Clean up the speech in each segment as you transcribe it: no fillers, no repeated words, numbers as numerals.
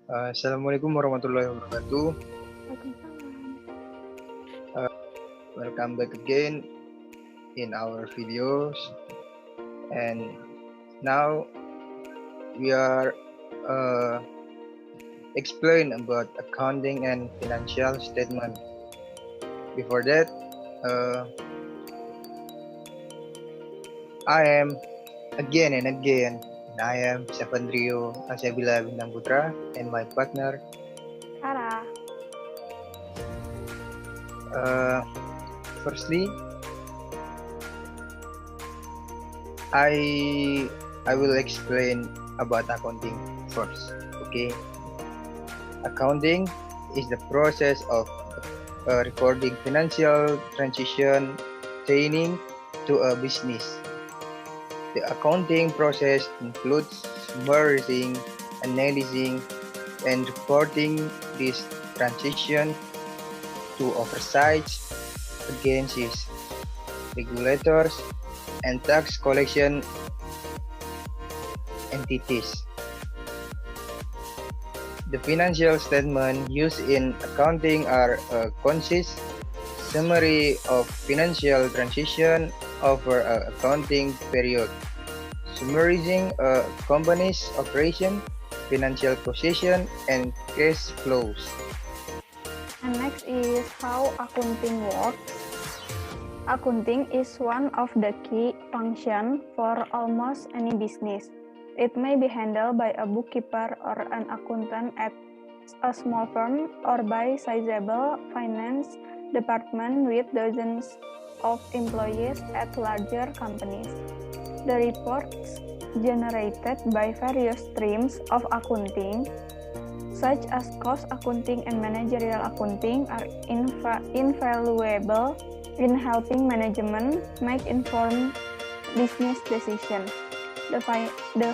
Assalamualaikum warahmatullahi wabarakatuh. Waalaikumsalam. Welcome back again in our videos. And now we are uh, explain about accounting and financial statement. Before that, uh, I am again and again. And I am Syafandrio Asyabila Bintang Putra and my partner. Sarah. Uh, Firstly, I I will explain about accounting first. Okay, accounting is the process of recording financial transition pertaining to a business. The accounting process includes summarizing, analyzing, and reporting this transition to oversight agencies, regulators, and tax collection entities. The financial statements used in accounting are a concise summary of financial transition over an accounting period, summarizing a company's operation, financial position, and cash flows. And next is how accounting works. Accounting is one of the key functions for almost any business. It may be handled by a bookkeeper or an accountant at a small firm or by sizable finance department with dozens of employees at larger companies. The reports generated by various streams of accounting, such as cost accounting and managerial accounting, are invaluable in helping management make informed business decisions. The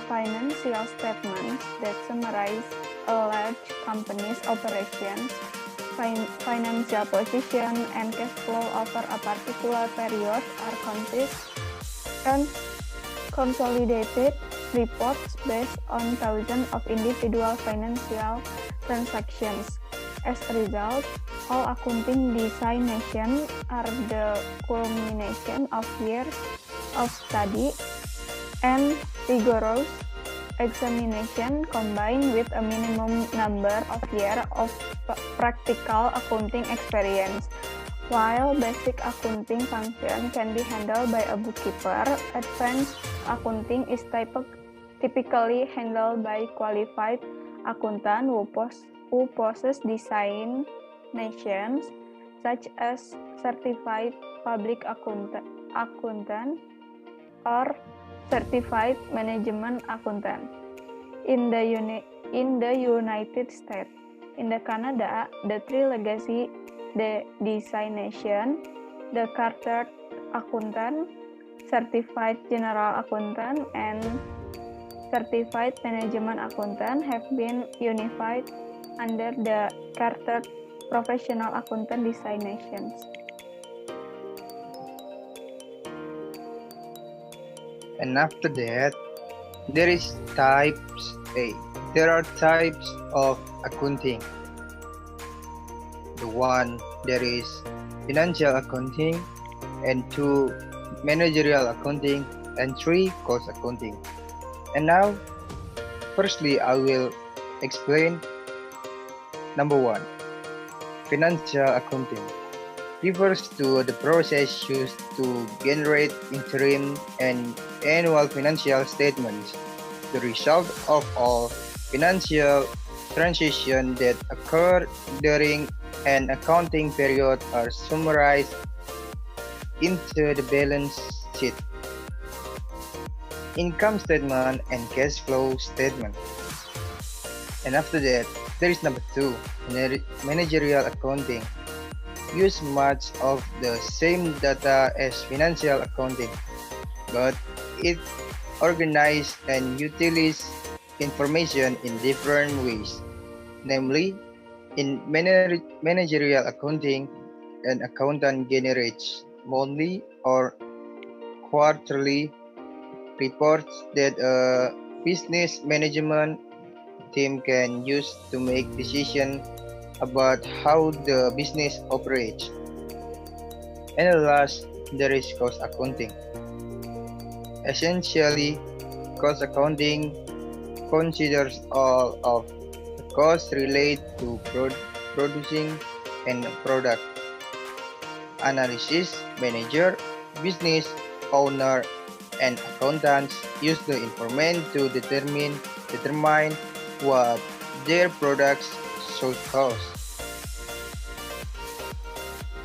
financial statements that summarize a large company's operations, financial position, and cash flow over a particular period are consolidated reports based on thousands of individual financial transactions. As a result, all accounting designations are the culmination of years of study and rigorous examination combined with a minimum number of years of practical accounting experience. While basic accounting function can be handled by a bookkeeper, advanced accounting is typically handled by qualified accountant who possess designations such as certified public accountant or certified management accountant. In the United States, in the Canada, the three legacy designation, the Chartered Accountant, Certified General Accountant, and Certified Management Accountant have been unified under the Chartered Professional Accountant designations. And after that, there is types A. There are types of accounting. The one there is financial accounting, and two managerial accounting, and three cost accounting. And now, firstly, I will explain number one, financial accounting. Refers to the process used to generate interim and annual financial statements, the result of all financial transactions that occur during an accounting period are summarized into the balance sheet, income statement, and cash flow statement. And after that, there is number two, managerial accounting. Use much of the same data as financial accounting, but it organizes and utilizes information in different ways. Namely, in managerial accounting, an accountant generates monthly or quarterly reports that business management team can use to make decisions about how the business operates. And last, there is cost accounting. Essentially, cost accounting considers all of the costs related to producing a product. Analysis manager, business owner, and accountants use the information to determine what their products should cost.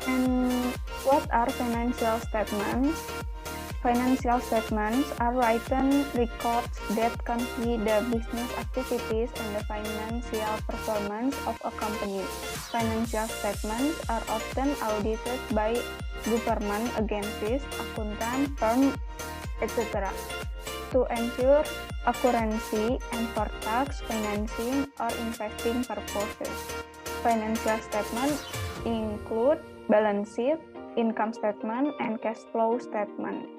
And what are financial statements? Financial statements are written records that convey the business activities and the financial performance of a company. Financial statements are often audited by government agencies, accountant firms, etc. to ensure accuracy and for tax, financing, or investing purposes. Financial statements include balance sheet, income statement, and cash flow statement.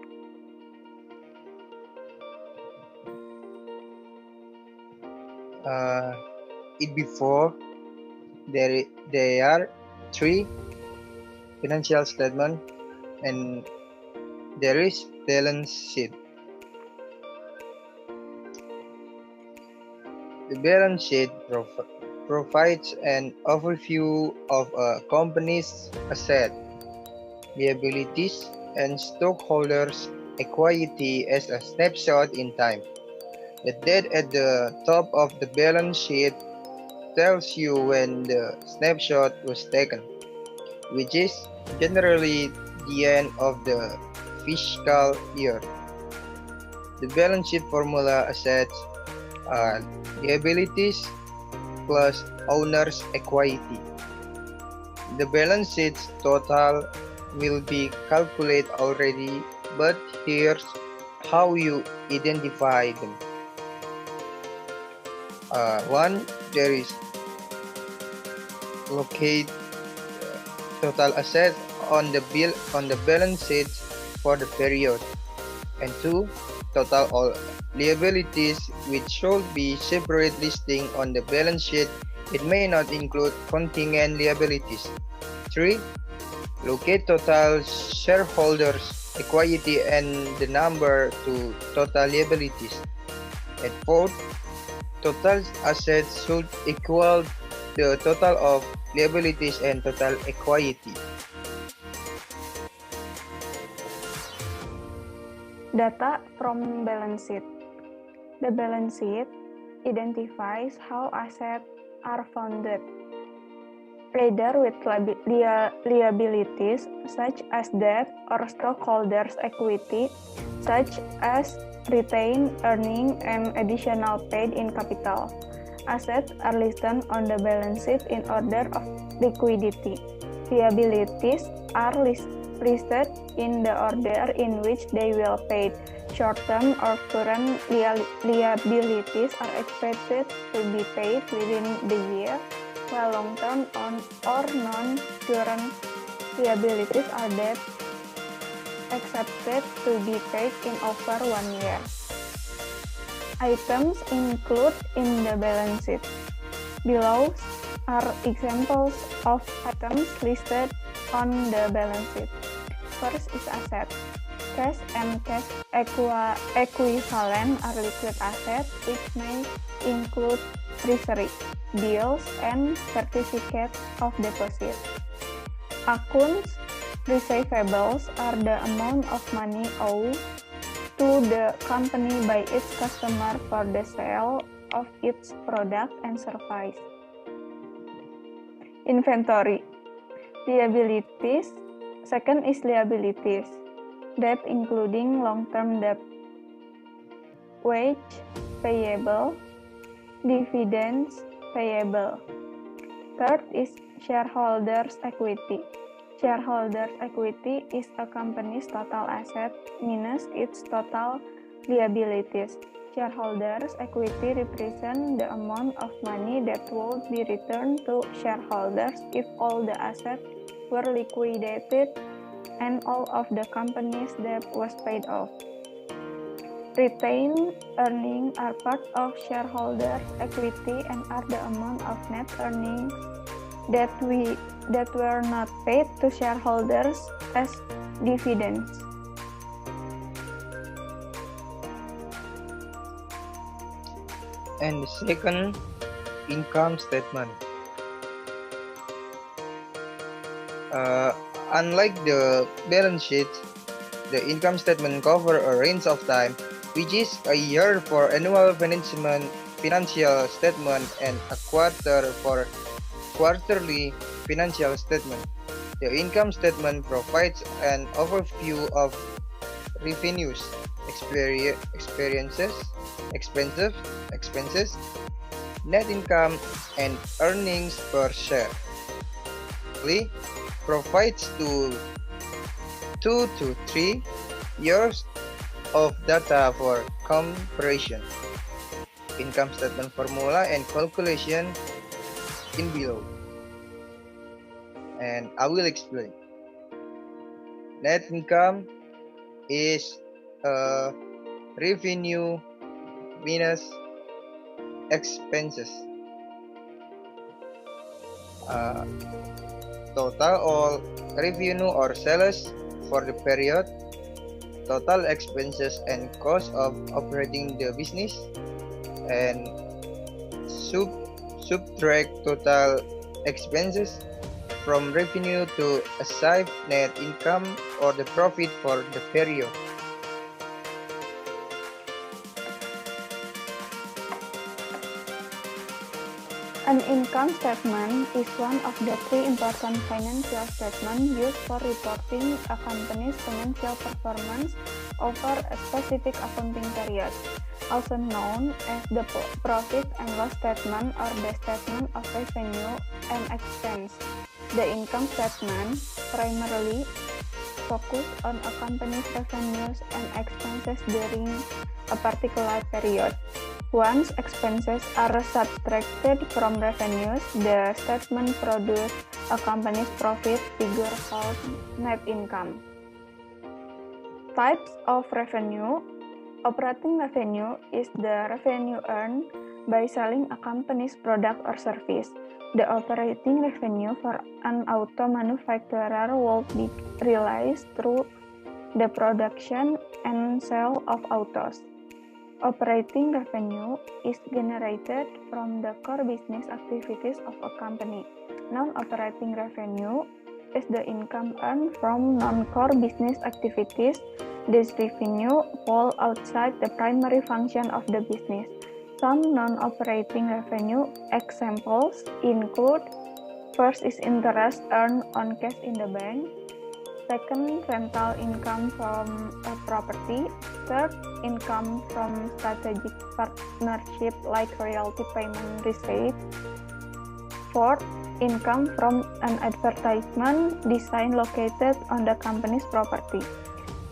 Before there are three financial statements, and there is balance sheet. The balance sheet provides an overview of a company's assets, liabilities, and stockholders' equity as a snapshot in time. The date at the top of the balance sheet tells you when the snapshot was taken, which is generally the end of the fiscal year. The balance sheet formula assets are liabilities plus owner's equity. The balance sheet's total will be calculated already, but here's how you identify them. One, there is locate total assets on the balance sheet for the period, and two, total all liabilities which should be separate listing on the balance sheet. It may not include contingent liabilities. 3. Locate total shareholders equity and the number to total liabilities. And 4. Total assets should equal the total of liabilities and total equity. Data from balance sheet. The balance sheet identifies how assets are funded, either with liabilities such as debt or stockholders' equity such as retained earnings and additional paid in capital. Assets are listed on the balance sheet in order of liquidity. Liabilities are listed in the order in which they will paid. Short-term or current liabilities are expected to be paid within the year, while long-term or non-current liabilities are debt expected to be paid in over 1 year. Items included in the balance sheet. Below are examples of items listed on the balance sheet. First is asset. Cash and cash equivalent are liquid assets which may include treasury, bills, and certificates of deposit. Accounts receivables are the amount of money owed to the company by its customer for the sale of its product and service. Inventory. Liabilities. Second is liabilities. Debt including long-term debt. Wage payable. Dividends payable. Third is shareholders' equity. Shareholders' equity is a company's total asset minus its total liabilities. Shareholders' equity represents the amount of money that would be returned to shareholders if all the assets were liquidated and all of the company's debt was paid off. Retained earnings are part of shareholders' equity and are the amount of net earnings that were not paid to shareholders as dividends. And the second, income statement. Unlike the balance sheet, the income statement covers a range of time, which is a year for annual financial statement and a quarter for quarterly financial statement. The income statement provides an overview of revenues, expenses, net income, and earnings per share. Provides 2 to 3 years of data for comparison. Income statement formula and calculation in below. And I will explain. Net income is revenue minus expenses. Total all revenue or sales for the period, total expenses and cost of operating the business, and subtract total expenses from revenue to achieve net income or the profit for the period. An income statement is one of the three important financial statements used for reporting a company's financial performance over a specific accounting period, also known as the profit and loss statement or the statement of revenue and expense. The income statement primarily focuses on a company's revenues and expenses during a particular period. Once expenses are subtracted from revenues, the statement produces a company's profit figure called net income. Types of revenue. Operating revenue is the revenue earned by selling a company's product or service. The operating revenue for an auto manufacturer will be realized through the production and sale of autos. Operating revenue is generated from the core business activities of a company. Non-operating revenue is the income earned from non-core business activities. This revenue falls outside the primary function of the business. Some non-operating revenue examples include: first is interest earned on cash in the bank. Second, rental income from a property. Third, income from strategic partnership like royalty payment receipt. Fourth, income from an advertisement design located on the company's property.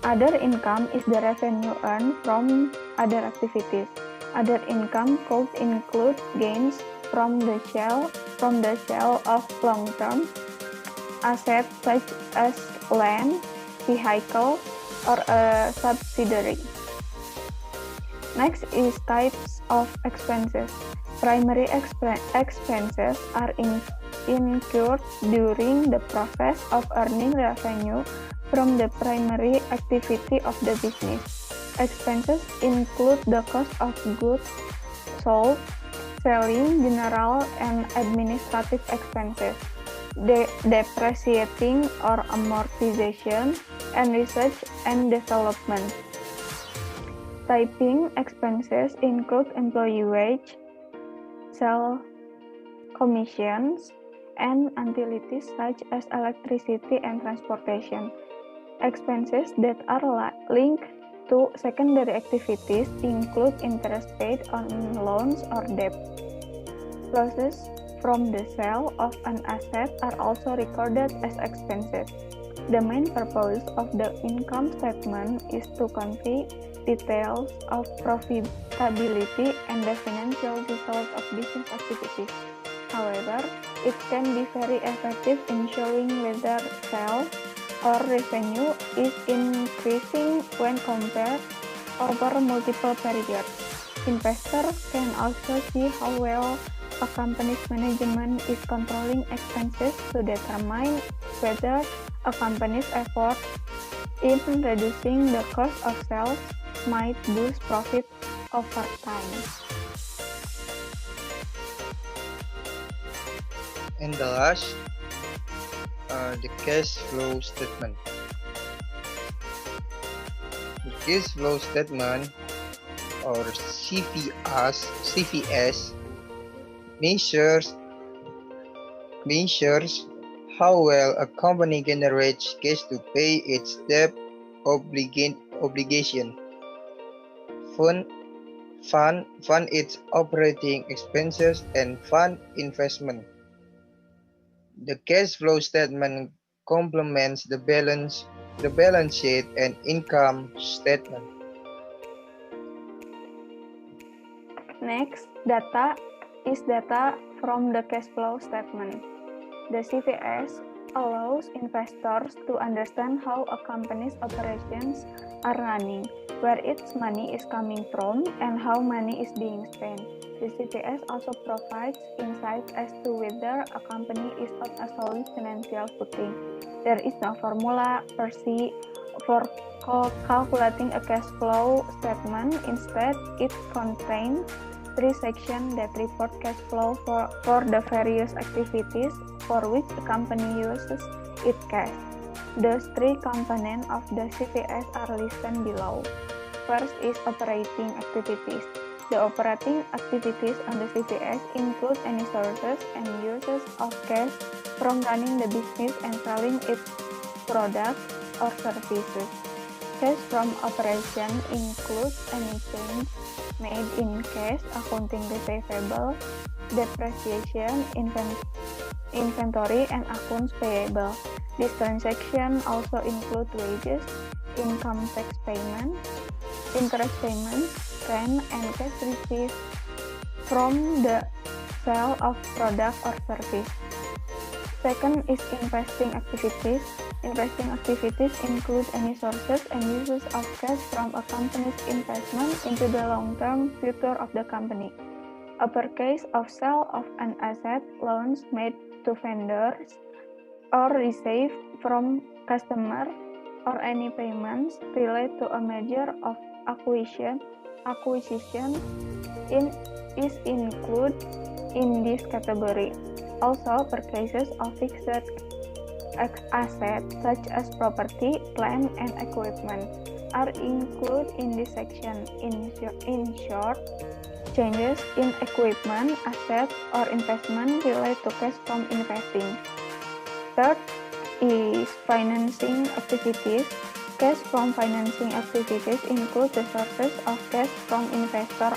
Other income is the revenue earned from other activities. Other income could include gains from the sale of long-term assets such as land, vehicle, or a subsidiary. Next is types of expenses. Primary expenses are incurred during the process of earning revenue from the primary activity of the business. Expenses include the cost of goods sold, selling, general and administrative expenses, depreciating or amortization, and research and development. Typing expenses include employee wage, sales commissions, and utilities such as electricity and transportation. Expenses that are linked to secondary activities include interest paid on loans or debt. Losses from the sale of an asset are also recorded as expenses. The main purpose of the income statement is to convey details of profitability and the financial results of business activities. However, it can be very effective in showing whether sales or revenue is increasing when compared over multiple periods. Investors can also see how well a company's management is controlling expenses to determine whether a company's effort in reducing the cost of sales might boost profit over time. And the last, the cash flow statement. The cash flow statement, or CVS, measures how well a company generates cash to pay its debt obligation, fund its operating expenses, and fund investment. The cash flow statement complements the balance sheet and income statement. Next, data is data from the cash flow statement. The CVS allows investors to understand how a company's operations are running, where its money is coming from, and how money is being spent. The CVS also provides insights as to whether a company is on a solid financial footing. There is no formula per se for calculating a cash flow statement. Instead, it contains 3 sections that report cash flow for the various activities for which the company uses its cash. Those 3 components of the CVS are listed below. First is operating activities. The operating activities on the CVS include any sources and uses of cash from running the business and selling its products or services. Cash from operation includes any change made in cash, accounting receivable, depreciation, inventory, and accounts payable. This transaction also include wages, income tax payments, interest payments, rent, and cash received from the sale of product or service. Second is investing activities. Investing activities include any sources and uses of cash from a company's investment into the long-term future of the company. A purchase of sale of an asset, loans made to vendors, or received from customer, or any payments related to a merger of acquisition is included in this category. Also, purchases of fixed assets such as property, plant, and equipment are included in this section. In short, changes in equipment, assets, or investment relate to cash from investing. Third is financing activities. Cash from financing activities include the sources of cash from investor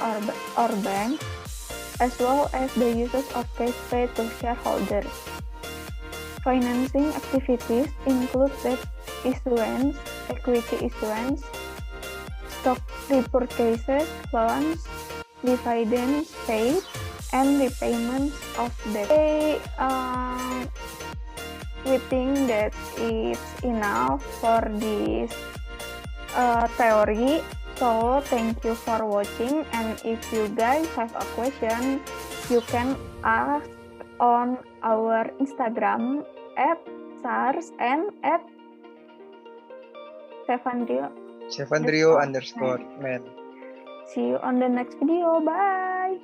or bank, as well as the uses of cash paid to shareholders. Financing activities include debt issuance, equity issuance, stock repurchases, loans, dividends paid, and repayments of debt. We think that it's enough for this theory. So thank you for watching, and if you guys have a question, you can ask on our Instagram @sars and @Sevandrio_man. _man. See you on the next video. Bye.